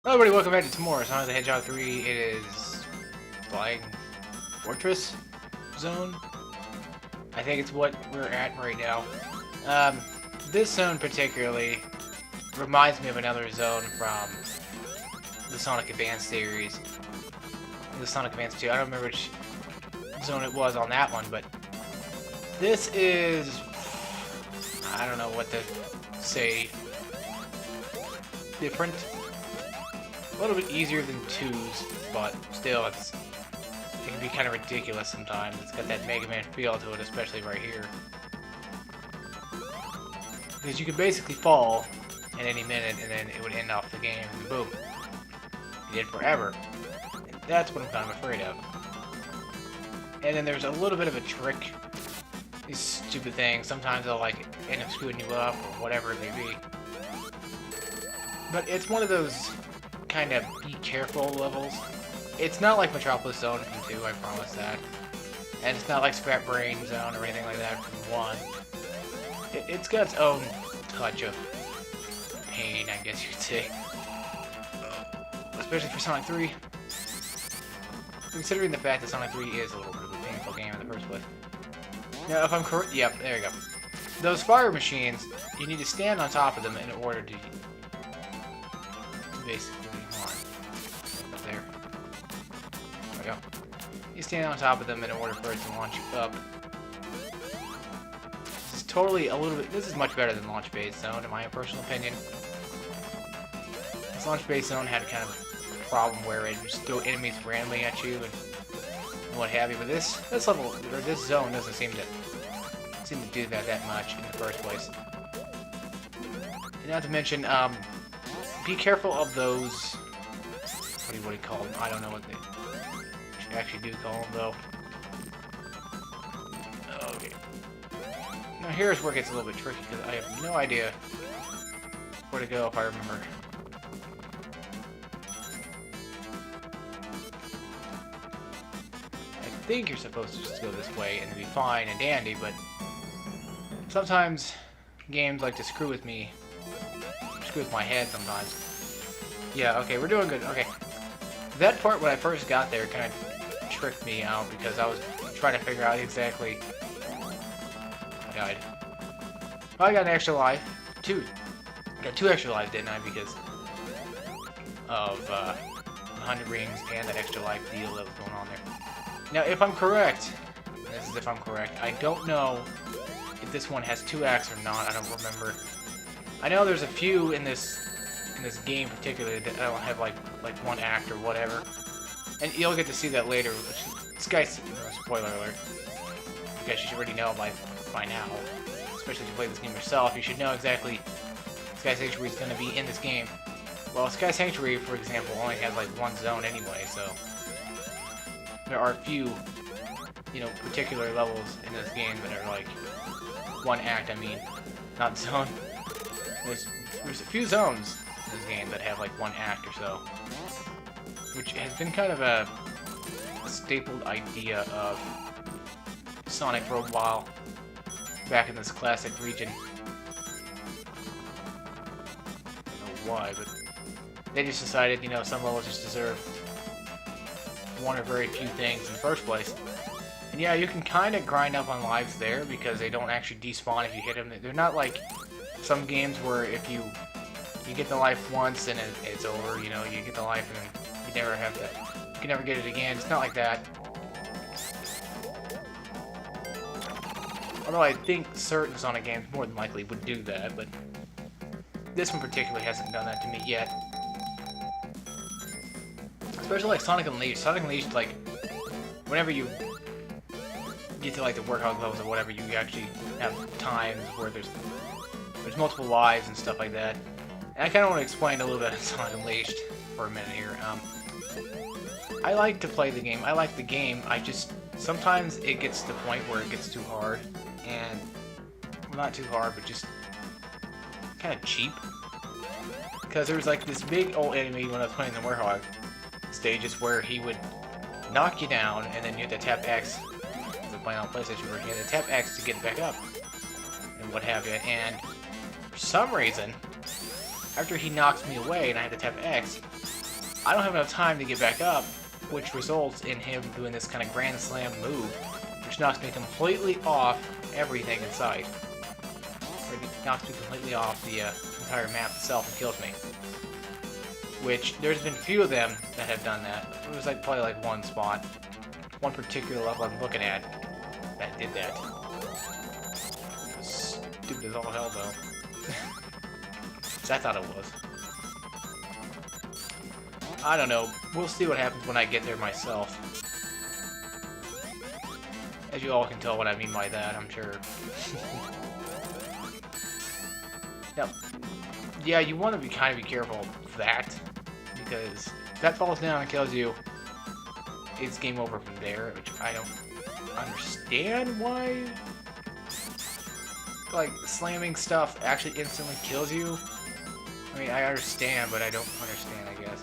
Hello everybody, welcome back to more Sonic the Hedgehog 3. It is Flying Fortress Zone. I think it's what we're at right now. This zone particularly reminds me of another zone from the Sonic Advance series. The Sonic Advance 2. I don't remember which zone it was on that one, but this is... I don't know what to say. Different. A little bit easier than 2's, but still, it can be kind of ridiculous sometimes. It's got that Mega Man feel to it, especially right here. Because you could basically fall at any minute, and then it would end off the game, and boom. You did forever. And that's what I'm kind of afraid of. And then there's a little bit of a trick. These stupid things. Sometimes they'll, like, end up screwing you up, or whatever it may be. But it's one of those kind of be careful levels. It's not like Metropolis Zone from 2, I promise that. And it's not like Scrap Brain Zone or anything like that from 1. It's got its own touch of pain, I guess you could say. Especially for Sonic 3. Considering the fact that Sonic 3 is a little bit of a painful game in the first place. Now, if I'm correct, yep, there you go. Those fire machines, you need to stand on top of them in order to basically, up there. There we go. You stand on top of them in order for it to launch you up. This is totally a little bit. This is much better than Launch Base Zone, in my personal opinion. This Launch Base Zone had kind of a problem where it would just throw enemies randomly at you and what have you. But this level or this zone doesn't seem to do that much in the first place. And not to mention, be careful of those, what do you call them? I don't know what they actually do call them, though. Okay. Now here's where it gets a little bit tricky, because I have no idea where to go if I remember. I think you're supposed to just go this way and be fine and dandy, but sometimes games like to screw with me. With my head sometimes. Yeah, okay, we're doing good. Okay. That part when I first got there kind of tricked me out because I was trying to figure out exactly... I died. Oh, I got an extra life. I got 2 extra lives, didn't I? Because of the 100 rings and that extra life deal that was going on there. Now, if I'm correct, this is if I'm correct, I don't know if this one has 2 acts or not. I don't remember. I know there's a few in this game particularly that don't have like 1 act or whatever, and you'll get to see that later. This guy's spoiler alert. I guess you should already know by now, especially if you play this game yourself. You should know exactly Sky Sanctuary is going to be in this game. Well, Sky Sanctuary, for example, only has like 1 zone anyway, so there are a few, particular levels in this game that are like 1 act. I mean, not zone. There's a few zones in this game that have like 1 act or so, which has been kind of a stapled idea of Sonic for a while back in this classic region. I don't know why, but they just decided, some levels just deserve 1 or very few things in the first place. And yeah, you can kind of grind up on lives there because they don't actually despawn if you hit them. They're not like some games where if you get the life once and it's over, you get the life and then you can never get it again. It's not like that. Although I think certain Sonic games more than likely would do that, but this one particularly hasn't done that to me yet. Especially like Sonic Unleashed. Sonic Unleashed, like, whenever you get to like the Warthog levels or whatever, you actually have times where there's multiple lives and stuff like that. And I kind of want to explain a little bit of Sonic Unleashed for a minute here. I like to play the game. I like the game. Sometimes it gets to the point where it gets too hard. And, well, not too hard, but just kind of cheap. Because there was like this big old enemy when I was playing the Warthog stages where he would knock you down and then you had to tap X. As playing on PlayStation version, you had to tap X to get back up. And what have you. And for some reason, after he knocks me away and I have to tap X, I don't have enough time to get back up, which results in him doing this kind of Grand Slam move, which knocks me completely off everything in sight. Or it knocks me completely off the entire map itself and kills me. Which, there's been few of them that have done that. It was like probably like one spot, one particular level I'm looking at that did that. Stupid as all hell though. I thought it was. I don't know. We'll see what happens when I get there myself. As you all can tell what I mean by that, I'm sure. Yep. Yeah, you want to be kind of be careful of that, because if that falls down and kills you, it's game over from there, which I don't understand why. Like, slamming stuff actually instantly kills you. I mean, I understand, but I don't understand, I guess.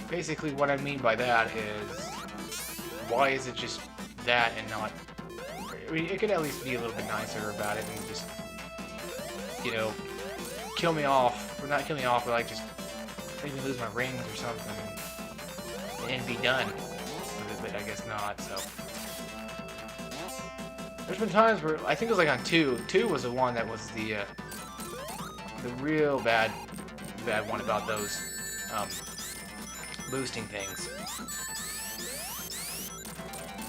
Basically, what I mean by that is, why is it just that and not... I mean, it could at least be a little bit nicer about it and just, you know, kill me off, or not kill me off, but like just maybe lose my rings or something and be done with it, but I guess not, so... There's been times where, I think it was like on 2. 2 was the one that was the real bad one about those, boosting things.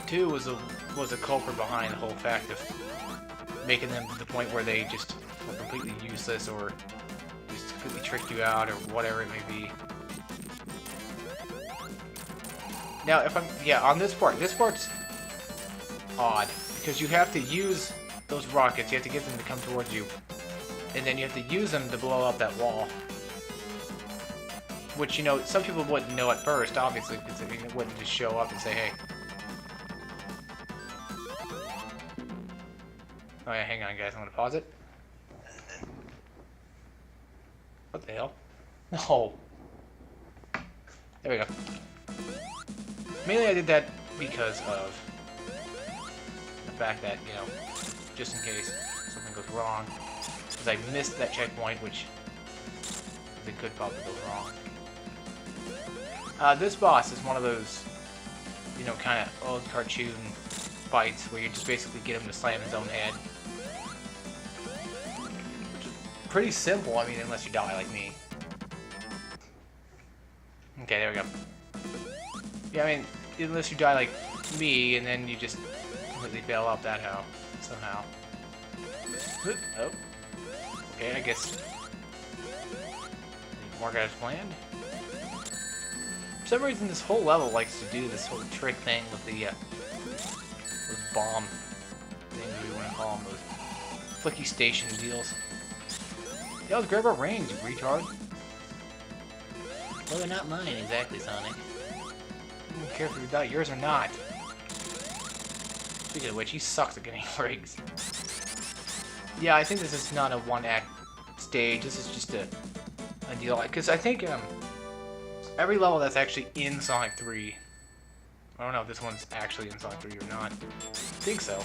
2 was a culprit behind the whole fact of making them to the point where they just were completely useless or just completely tricked you out or whatever it may be. Now, on this part's odd, because you have to use those rockets, you have to get them to come towards you, and then you have to use them to blow up that wall. Which, you know, some people wouldn't know at first, obviously, because it wouldn't just show up and say, hey. Oh yeah, hang on guys, I'm gonna pause it. What the hell? No. There we go. Mainly I did that because of the fact that, you know, just in case something goes wrong, because I missed that checkpoint, which they could probably go wrong. This boss is one of those, you know, kind of old cartoon fights where you just basically get him to slam his own head. Which is pretty simple, I mean, unless you die like me. Okay, there we go. Yeah, I mean, unless you die like me, and then you just completely bail out that how, somehow. Oh. Okay, I guess... Work out as planned. For some reason, this whole level likes to do this whole trick thing with the, those bomb things we want to call them, those flicky station deals. Yeah, let's grab our rings, you retard. Well, they're not mine exactly, Sonic. I don't care if you die, yours or not. Speaking of which, he sucks at getting rings. Yeah, I think this is not a one-act stage, this is just a deal, because I think, every level that's actually in Sonic 3, I don't know if this one's actually in Sonic 3 or not. I think so.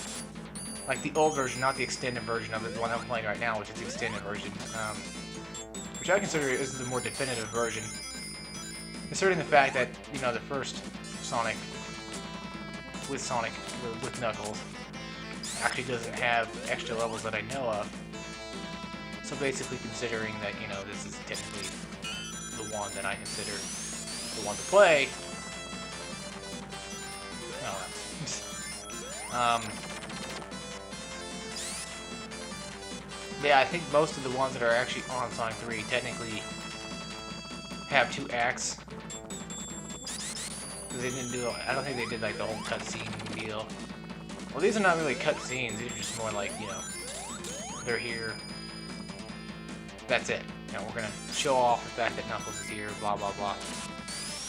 Like the old version, not the extended version of it, the one I'm playing right now, which is the extended version. Which I consider is the more definitive version. Considering the fact that, you know, the first Sonic, with Knuckles, actually doesn't have extra levels that I know of. So basically considering that, you know, this is technically the one that I consider the one to play. Yeah, I think most of the ones that are actually on Sonic 3 technically have 2 acts. They didn't do, I don't think they did like the whole cutscene deal. Well, these are not really cutscenes, these are just more like, you know, they're here. That's it. Now we're gonna show off the fact that Knuckles is here, blah blah blah.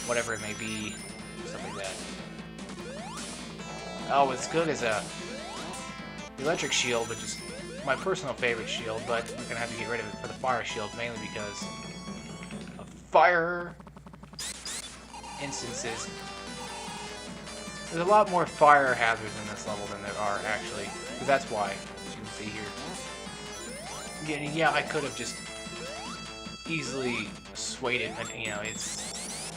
Whatever it may be, stuff like that. Oh, what's good is the electric shield, which is my personal favorite shield, but we're gonna have to get rid of it for the fire shield, mainly because of fire instances. There's a lot more fire hazards in this level than there are actually, because that's why, as you can see here. Yeah, I could have just easily swayed it, but you know, it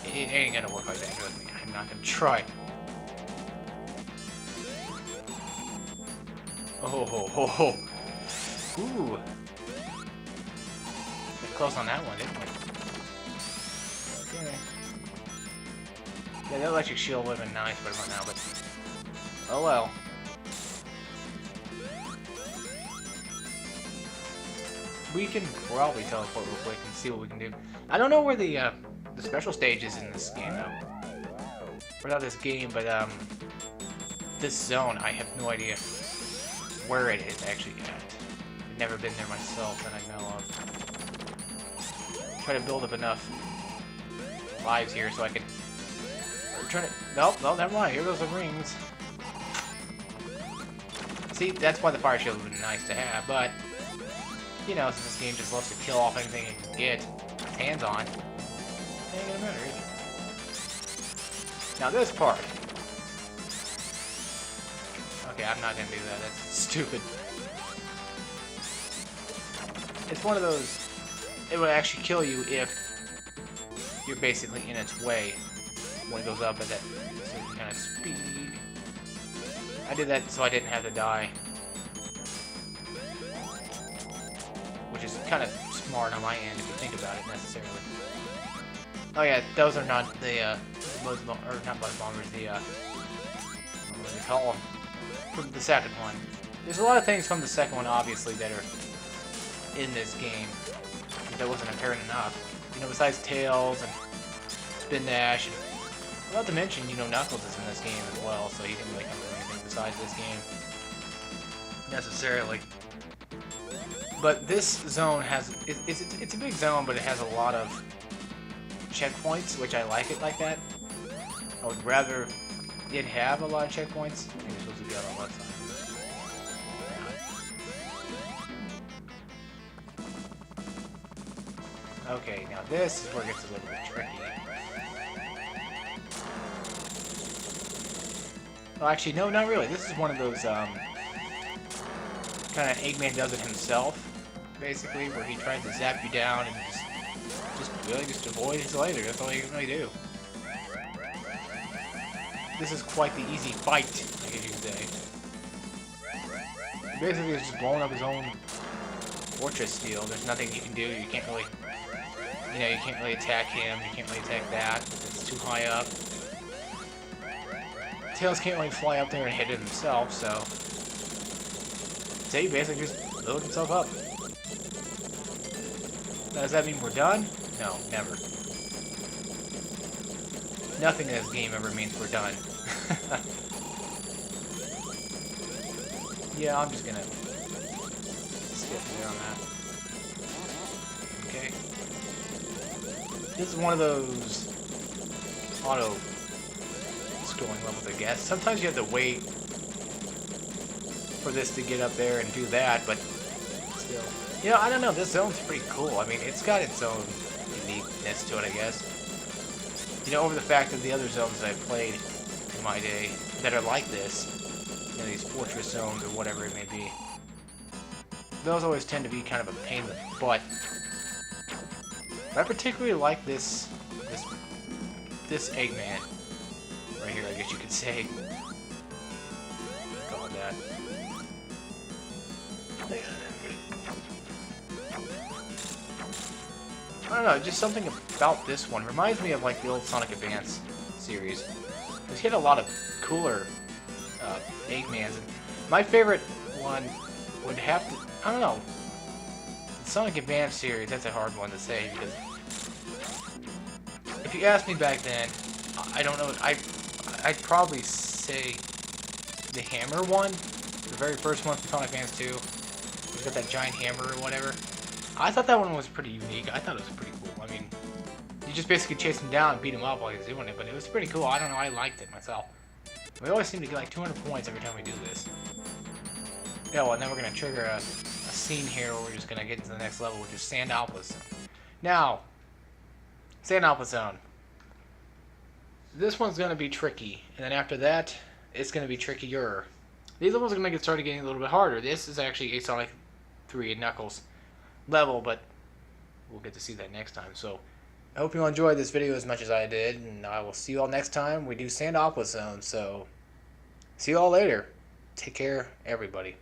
ain't gonna work like that. Trust me, I'm not gonna try. Oh ho ho ho! Ooh, got close on that one, didn't we? Okay. Yeah, that electric shield would have been nice, but not now. But oh well. We can probably teleport real quick and see what we can do. I don't know where the special stage is in this game though. Or not this game, but this zone. I have no idea where it is actually at. I've never been there myself that I know of. Try to build up enough lives here so I can. Nope, no, never mind. Here goes the rings. See, that's why the fire shield would be nice to have, but. You know, since this game just loves to kill off anything it can get its hands on, it ain't gonna matter, is it? Now this part. Okay, I'm not gonna do that. That's stupid. It's one of those. It would actually kill you if you're basically in its way when it goes up at that certain kind of speed. I did that so I didn't have to die. Which is kind of smart on my end if you think about it necessarily. Oh yeah, those are not the buzz or not buzz bombers. The what do they call them? From the second one. There's a lot of things from the second one, obviously, that are in this game that wasn't apparent enough. You know, besides Tails and Spin Dash, and not to mention, you know, Knuckles is in this game as well, so he didn't really come to anything besides this game necessarily. But this zone has, it's a big zone, but it has a lot of checkpoints, which I like it like that. I would rather it have a lot of checkpoints. I think we're supposed to be on the left side. Okay, now this is where it gets a little bit tricky. Well, actually, no, not really. This is one of those, kind of Eggman does it himself, basically, where he tries to zap you down and just really just avoid his laser. That's all you can really do. This is quite the easy fight, I guess you could say. Basically, he's just blowing up his own fortress steel. There's nothing you can do. You can't really, you know, you can't really attack him. You can't really attack that because it's too high up. Tails can't really fly up there and hit it himself, so. So he basically just blew himself up. Now, does that mean we're done? No, never. Nothing in this game ever means we're done. Yeah, I'm just gonna skip there on that. Okay. This is one of those auto scrolling levels, I guess. Sometimes you have to wait for this to get up there and do that, but still. You know, I don't know, this zone's pretty cool. I mean, it's got its own uniqueness to it, I guess. You know, over the fact that the other zones that I've played in my day that are like this, you know, these fortress zones or whatever it may be, those always tend to be kind of a pain in the butt. But I particularly like this Eggman right here, I guess you could say. Call it that. I don't know, just something about this one reminds me of like the old Sonic Advance series. Because he had a lot of cooler Eggmans. And my favorite one would have to, I don't know, the Sonic Advance series, that's a hard one to say because if you asked me back then, I don't know, I'd probably say the hammer one, the very first one from Sonic Advance 2. He's got that giant hammer or whatever. I thought that one was pretty unique. I thought it was pretty cool. I mean, you just basically chase him down and beat him up while he's doing it, but it was pretty cool. I don't know, I liked it myself. We always seem to get like 200 points every time we do this. Yeah, well, then we're going to trigger a scene here where we're just going to get to the next level, which is Sand Alpha Zone. Now, Sand Alpha Zone. This one's going to be tricky, and then after that, it's going to be trickier. These levels are going to start getting a little bit harder. This is actually a Sonic 3 and Knuckles level, but we'll get to see that next time. So I hope you all enjoyed this video as much as I did, and I will see you all next time we do Sand Aqua Zone. So see you all later. Take care, everybody.